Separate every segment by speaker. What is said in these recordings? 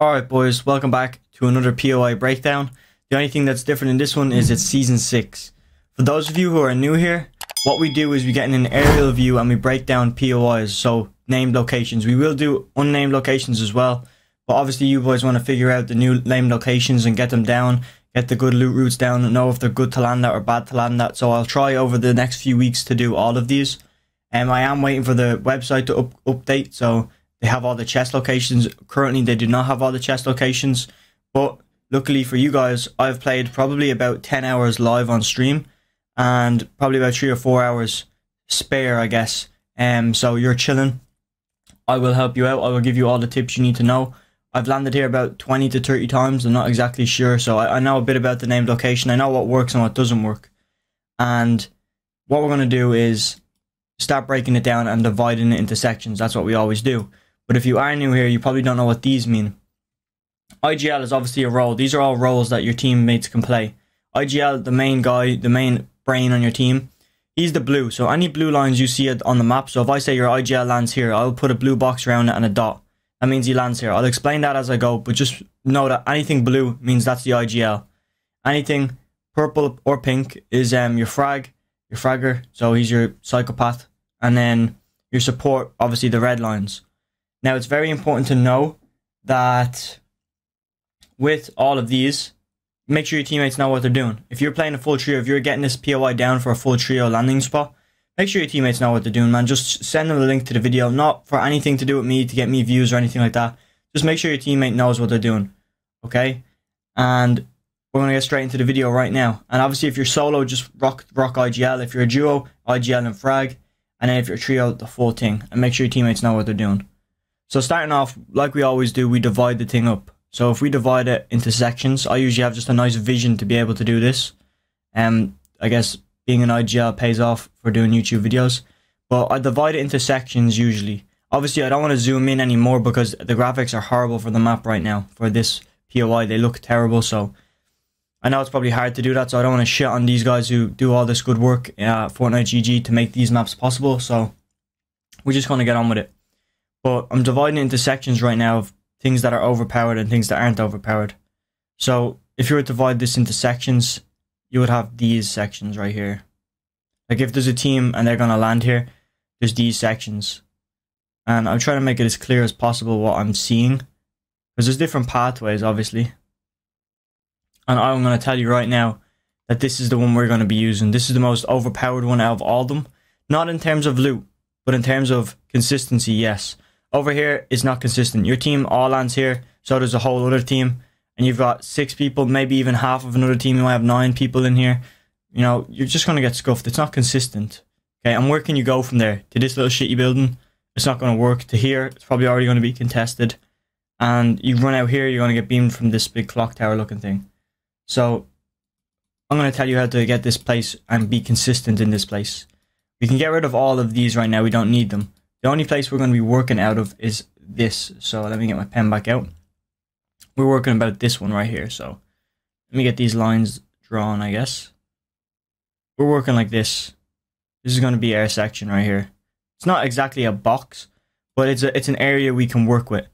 Speaker 1: Alright boys, welcome back to another POI breakdown. The only thing that's different in this one is it's season 6. For those of you who are new here, what we do is we get in an aerial view and we break down POIs, so named locations. We will do unnamed locations as well, but obviously you boys want to figure out the new named locations and get them down, get the good loot routes down and know if they're good to land at or bad to land at. So I'll try over the next few weeks to do all of these. I am waiting for the website to update, so they have all the chest locations. Currently, they do not have all the chest locations. But luckily for you guys, I've played probably about 10 hours live on stream. And probably about 3 or 4 hours spare, I guess. So you're chilling. I will help you out. I will give you all the tips you need to know. I've landed here about 20 to 30 times. I'm not exactly sure. So I know a bit about the named location. I know what works and what doesn't work. And what we're going to do is start breaking it down and dividing it into sections. That's what we always do. But if you are new here, you probably don't know what these mean. IGL is obviously a role. These are all roles that your teammates can play. IGL, the main guy, the main brain on your team, he's the blue. So any blue lines you see on the map. So if I say your IGL lands here, I'll put a blue box around it and a dot. That means he lands here. I'll explain that as I go, but just know that anything blue means that's the IGL. Anything purple or pink is your fragger. So he's your psychopath. And then your support, obviously the red lines. Now, it's very important to know that with all of these, make sure your teammates know what they're doing. If you're playing a full trio, if you're getting this POI down for a full trio landing spot, make sure your teammates know what they're doing, man. Just send them a link to the video, not for anything to do with me, to get me views or anything like that. Just make sure your teammate knows what they're doing, okay? And we're going to get straight into the video right now. And obviously, if you're solo, just rock IGL. If you're a duo, IGL and frag. And then if you're a trio, the full thing. And make sure your teammates know what they're doing. So starting off, like we always do, we divide the thing up. So if we divide it into sections, I usually have just a nice vision to be able to do this. I guess being an IGL pays off for doing YouTube videos. But I divide it into sections usually. Obviously, I don't want to zoom in anymore because the graphics are horrible for the map right now. For this POI, they look terrible. So I know it's probably hard to do that. So I don't want to shit on these guys who do all this good work, Fortnite GG, to make these maps possible. So we're just going to get on with it. But I'm dividing it into sections right now of things that are overpowered and things that aren't overpowered. So if you were to divide this into sections, you would have these sections right here. Like if there's a team and they're going to land here, there's these sections. And I'm trying to make it as clear as possible what I'm seeing. Because there's different pathways, obviously. And I'm going to tell you right now that this is the one we're going to be using. This is the most overpowered one out of all of them. Not in terms of loot, but in terms of consistency, yes. Over here is not consistent. Your team all lands here, so does a whole other team. And you've got 6 people, maybe even half of another team. You might have 9 people in here. You know, you're just going to get scuffed. It's not consistent. Okay, and where can you go from there? To this little shitty building, it's not going to work. To here, it's probably already going to be contested. And you run out here, you're going to get beamed from this big clock tower looking thing. So, I'm going to tell you how to get this place and be consistent in this place. We can get rid of all of these right now. We don't need them. The only place we're going to be working out of is this. So let me get my pen back out. We're working about this one right here. So let me get these lines drawn, I guess. We're working like this. This is going to be our section right here. It's not exactly a box, but it's an area we can work with.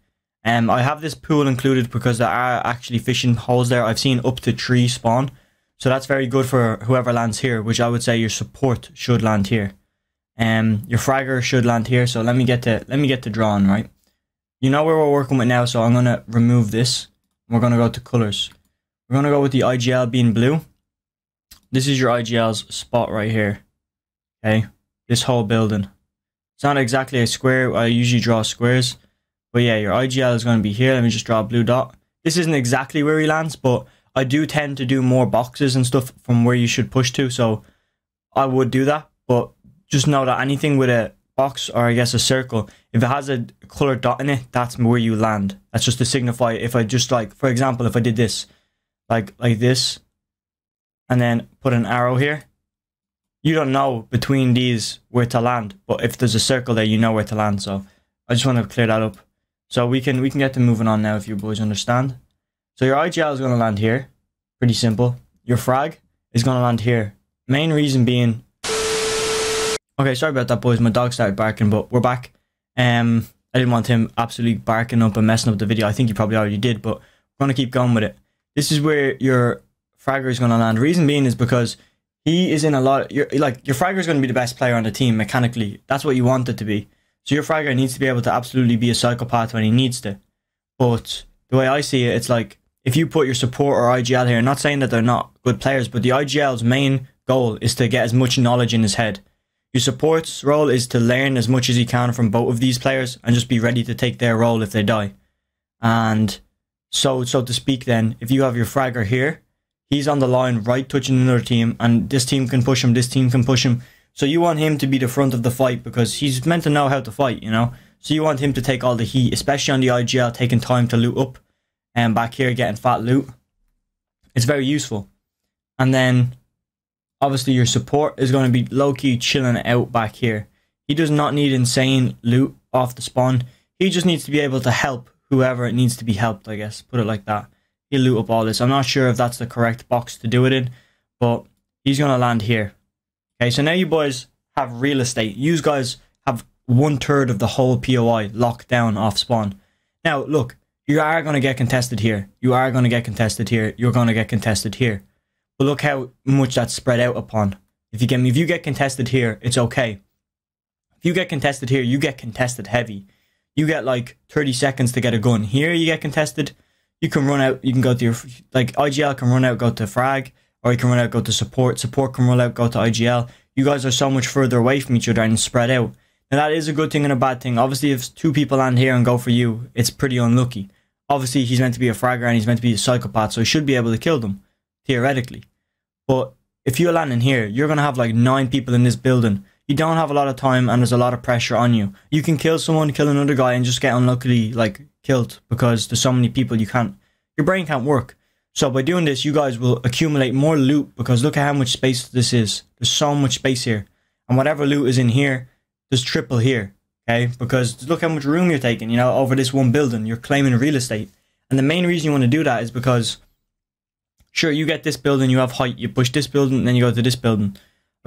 Speaker 1: I have this pool included because there are actually fishing holes there. I've seen up to 3 spawn. So that's very good for whoever lands here, which I would say your support should land here. Your fragger should land here. So let me get to drawing, right? You know where we're working with now, so I'm gonna remove this. We're gonna go to colors. We're gonna go with the IGL being blue. This is your IGL's spot right here. Okay, this whole building. It's not exactly a square. I usually draw squares, but yeah, your IGL is gonna be here. Let me just draw a blue dot. This isn't exactly where he lands, but I do tend to do more boxes and stuff from where you should push to, so I would do that, but just know that anything with a box or I guess a circle, if it has a colored dot in it, that's where you land. That's just to signify if I just like, for example, if I did this, like this, and then put an arrow here, you don't know between these where to land, but if there's a circle there, you know where to land. So I just want to clear that up. So we can get to moving on now if you boys understand. So your IGL is going to land here. Pretty simple. Your frag is going to land here. Main reason being... Okay, sorry about that, boys. My dog started barking, but we're back. I didn't want him absolutely barking up and messing up the video. I think he probably already did, but we're going to keep going with it. This is where your fragger is going to land. The reason being is because he is in a lot... your fragger is going to be the best player on the team mechanically. That's what you want it to be. So your fragger needs to be able to absolutely be a psychopath when he needs to. But the way I see it, it's like, if you put your support or IGL here, not saying that they're not good players, but the IGL's main goal is to get as much knowledge in his head. Your support's role is to learn as much as he can from both of these players and just be ready to take their role if they die. And so to speak then, if you have your fragger here, he's on the line right touching another team, and this team can push him, this team can push him. So you want him to be the front of the fight because he's meant to know how to fight, you know? So you want him to take all the heat, especially on the IGL, taking time to loot up and back here getting fat loot. It's very useful. And then obviously your support is going to be low-key chilling out back here. He does not need insane loot off the spawn. He just needs to be able to help whoever it needs to be helped, I guess. Put it like that. He'll loot up all this. I'm not sure if that's the correct box to do it in, but he's going to land here. Okay, so now you boys have real estate. You guys have 1/3 of the whole POI locked down off spawn. Now, look, you are going to get contested here. You are going to get contested here. You're going to get contested here. But look how much that's spread out upon. If you get me, if you get contested here, it's okay. If you get contested here, you get contested heavy. You get like 30 seconds to get a gun. Here you get contested. You can run out. You can go to your, like IGL can run out, go to frag, or you can run out, go to support. Support can run out, go to IGL. You guys are so much further away from each other and spread out. Now that is a good thing and a bad thing. Obviously, if 2 people land here and go for you, it's pretty unlucky. Obviously, he's meant to be a fragger and he's meant to be a psychopath, so he should be able to kill them, theoretically. But if you're landing here, you're going to have like 9 people in this building. You don't have a lot of time and there's a lot of pressure on you. You can kill someone, kill another guy and just get unluckily like killed because there's so many people you can't, your brain can't work. So by doing this, you guys will accumulate more loot because look at how much space this is. There's so much space here. And whatever loot is in here, there's triple here. Okay, because look how much room you're taking, you know, over this one building. You're claiming real estate. And the main reason you want to do that is because, sure, you get this building, you have height, you push this building, then you go to this building.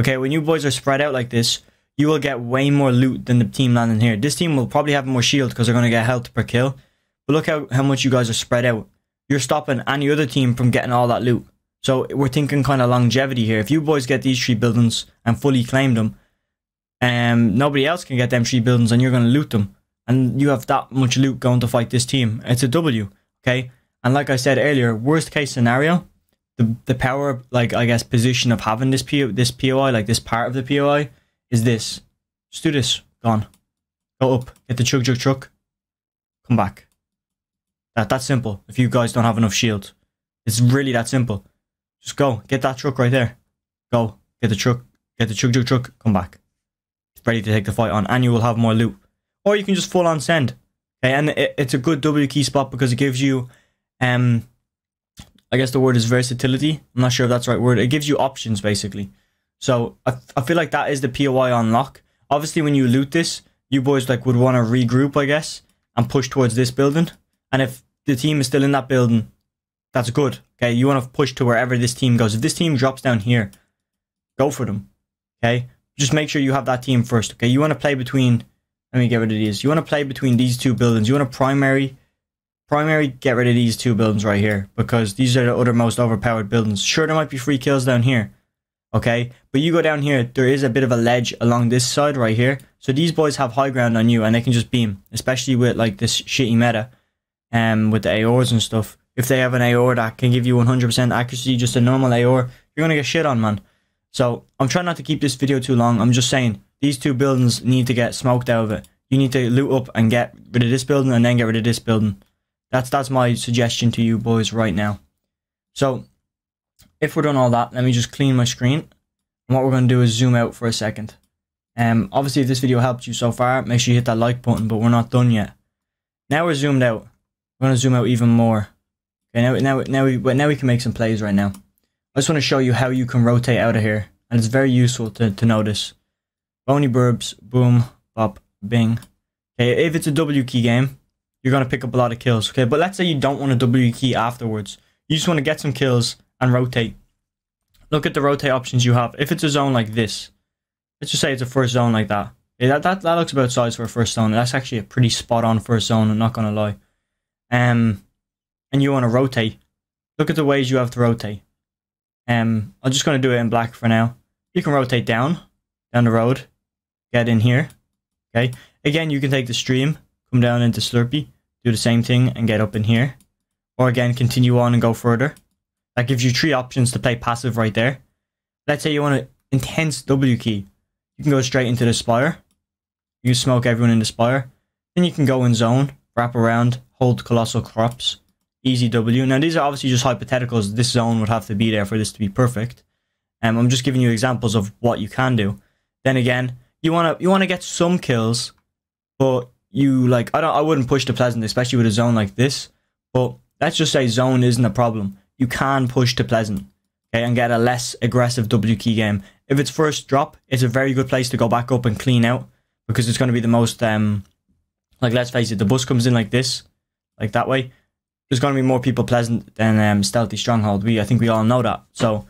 Speaker 1: Okay, when you boys are spread out like this, you will get way more loot than the team landing here. This team will probably have more shield because they're going to get health per kill. But look how much you guys are spread out. You're stopping any other team from getting all that loot. So we're thinking kind of longevity here. If you boys get these 3 buildings and fully claim them, nobody else can get them 3 buildings and you're going to loot them. And you have that much loot going to fight this team. It's a W, okay? And like I said earlier, worst case scenario, the power, like, I guess, position of having this POI, like this part of the POI, is this. Just do this. Gone. Go up. Get the chug chug truck. Come back. That's simple. If you guys don't have enough shield. It's really that simple. Just go. Get that truck right there. Go. Get the truck. Get the chug chug truck. Come back. Ready to take the fight on. And you will have more loot. Or you can just full on send. Okay, and it's a good W key spot because it gives you, I guess the word is versatility. I'm not sure if that's the right word. It gives you options, basically. So, I feel like that is the POI on lock. Obviously, when you loot this, you boys like would want to regroup, I guess, and push towards this building. And if the team is still in that building, that's good. Okay, you want to push to wherever this team goes. If this team drops down here, go for them. Okay, just make sure you have that team first. Okay, you want to play between, let me get rid of these. You want to play between these 2 buildings. You want to primary get rid of these 2 buildings right here because these are the other most overpowered buildings. Sure, there might be free kills down here, okay, but you go down here, there is a bit of a ledge along this side right here, so these boys have high ground on you and they can just beam, especially with like this shitty meta with the AORs and stuff. If they have an AOR that can give you 100% accuracy, just a normal AOR, you're gonna get shit on, man. So I'm trying not to keep this video too long. I'm just saying these 2 buildings need to get smoked out of it. You need to loot up and get rid of this building and then get rid of this building. That's my suggestion to you boys right now. So, if we're done all that, let me just clean my screen. And what we're going to do is zoom out for a second. Obviously, if this video helped you so far, make sure you hit that like button, but we're not done yet. Now we're zoomed out. We're going to zoom out even more. Okay, now we can make some plays right now. I just want to show you how you can rotate out of here. And it's very useful to notice. Bony burbs, boom, bop, bing. Okay, if it's a W key game, you're going to pick up a lot of kills, okay? But let's say you don't want a W key afterwards. You just want to get some kills and rotate. Look at the rotate options you have. If it's a zone like this, let's just say it's a first zone like that. Yeah, that looks about size for a first zone. That's actually a pretty spot on first zone, I'm not gonna lie. And you want to rotate. Look at the ways you have to rotate. I'm just gonna do it in black for now. You can rotate down the road, get in here. Okay. Again, you can take the stream, come down into Slurpee, do the same thing and get up in here. Or again, continue on and go further. That gives you 3 options to play passive right there. Let's say you want an intense W key. You can go straight into the Spire. You smoke everyone in the Spire. Then you can go in zone, wrap around, hold Colossal Crops. Easy W. Now these are obviously just hypotheticals. This zone would have to be there for this to be perfect. I'm just giving you examples of what you can do. Then again, you wanna get some kills, but you like I wouldn't push to Pleasant, especially with a zone like this. But let's just say zone isn't a problem. You can push to Pleasant, okay, and get a less aggressive W key game. If it's first drop, it's a very good place to go back up and clean out, because it's going to be the most like, let's face it, the bus comes in like this, like that way. There's going to be more people Pleasant than Stealthy Stronghold. I think we all know that. So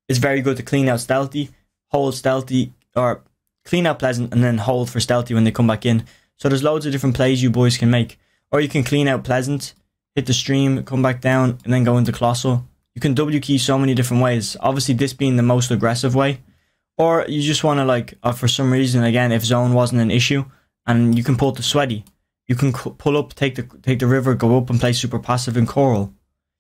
Speaker 1: it's very good to clean out Stealthy, hold Stealthy, or clean out Pleasant and then hold for Stealthy when they come back in. So there's loads of different plays you boys can make. Or you can clean out Pleasant, hit the stream, come back down, and then go into Colossal. You can W key so many different ways. Obviously, this being the most aggressive way. Or you just want to, like, for some reason, again, if zone wasn't an issue, and you can pull to Sweaty. You can pull up, take the river, go up and play super passive in Coral.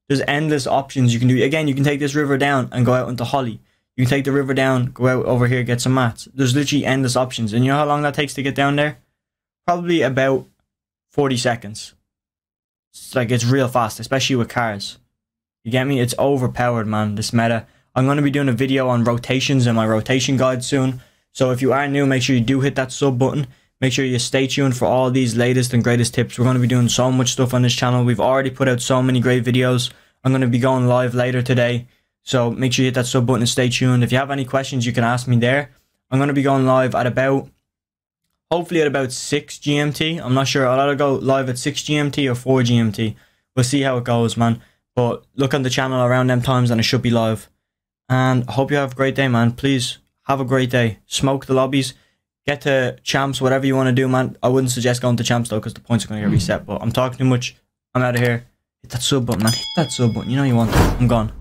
Speaker 1: There's endless options you can do. Again, you can take this river down and go out into Holly. You can take the river down, go out over here, get some mats. There's literally endless options. And you know how long that takes to get down there? Probably about 40 seconds. It's like, it's real fast, especially with cars. You get me? It's overpowered, man, this meta. I'm going to be doing a video on rotations and my rotation guide soon. So if you are new, make sure you do hit that sub button. Make sure you stay tuned for all these latest and greatest tips. We're going to be doing so much stuff on this channel. We've already put out so many great videos. I'm going to be going live later today. So make sure you hit that sub button and stay tuned. If you have any questions, you can ask me there. I'm going to be going live at about, hopefully at about 6 GMT. I'm not sure. I'll either go live at 6 GMT or 4 GMT. We'll see how it goes, man. But look on the channel around them times and it should be live. And I hope you have a great day, man. Please have a great day. Smoke the lobbies. Get to champs, whatever you want to do, man. I wouldn't suggest going to champs, though, because the points are going to get reset. But I'm talking too much. I'm out of here. Hit that sub button, man. Hit that sub button. You know you want it. I'm gone.